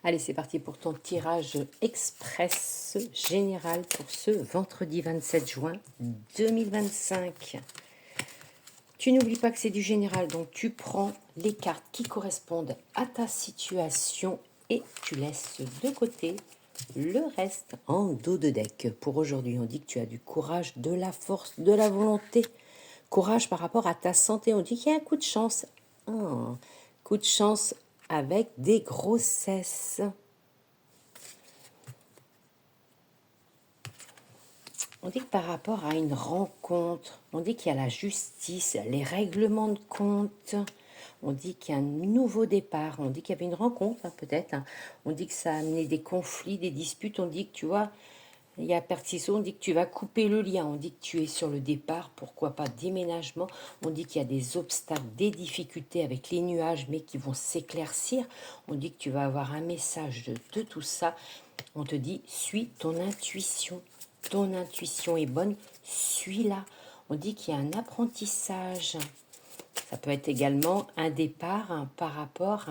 Allez, c'est parti pour ton tirage express général pour ce vendredi 27 juin 2025. Tu n'oublies pas que c'est du général, donc tu prends les cartes qui correspondent à ta situation et tu laisses de côté le reste en dos de deck. Pour aujourd'hui, on dit que tu as du courage, de la force, de la volonté. Courage par rapport à ta santé. On dit qu'il y a un coup de chance. Coup de chance avec des grossesses. On dit que par rapport à une rencontre, on dit qu'il y a la justice, les règlements de compte, on dit qu'il y a un nouveau départ, on dit qu'il y avait une rencontre peut-être, on dit que ça a amené des conflits, des disputes, on dit que tu vois, il y a Perciso, on dit que tu vas couper le lien, on dit que tu es sur le départ, pourquoi pas déménagement, on dit qu'il y a des obstacles, des difficultés avec les nuages, mais qui vont s'éclaircir, on dit que tu vas avoir un message de tout ça, on te dit, suis ton intuition. Ton intuition est bonne, suis-la. On dit qu'il y a un apprentissage. Ça peut être également un départ par rapport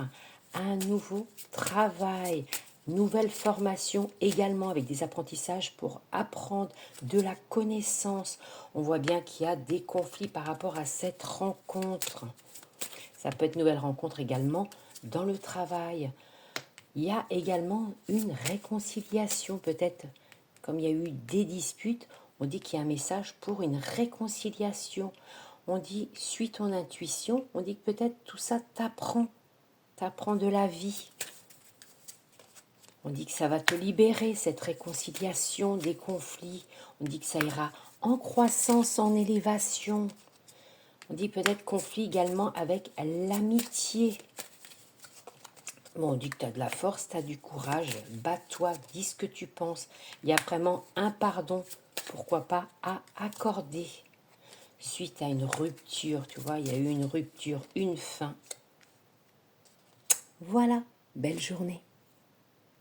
à un nouveau travail, nouvelle formation également avec des apprentissages pour apprendre de la connaissance. On voit bien qu'il y a des conflits par rapport à cette rencontre. Ça peut être une nouvelle rencontre également dans le travail. Il y a également une réconciliation peut-être. Comme il y a eu des disputes, on dit qu'il y a un message pour une réconciliation. On dit, suis ton intuition. On dit que peut-être tout ça t'apprend de la vie. On dit que ça va te libérer, cette réconciliation des conflits. On dit que ça ira en croissance, en élévation. On dit peut-être conflit également avec l'amitié. Bon, on dit que tu as de la force, tu as du courage, bats-toi, dis ce que tu penses. Il y a vraiment un pardon, pourquoi pas, à accorder. Suite à une rupture, tu vois, il y a eu une rupture, une fin. Voilà, belle journée.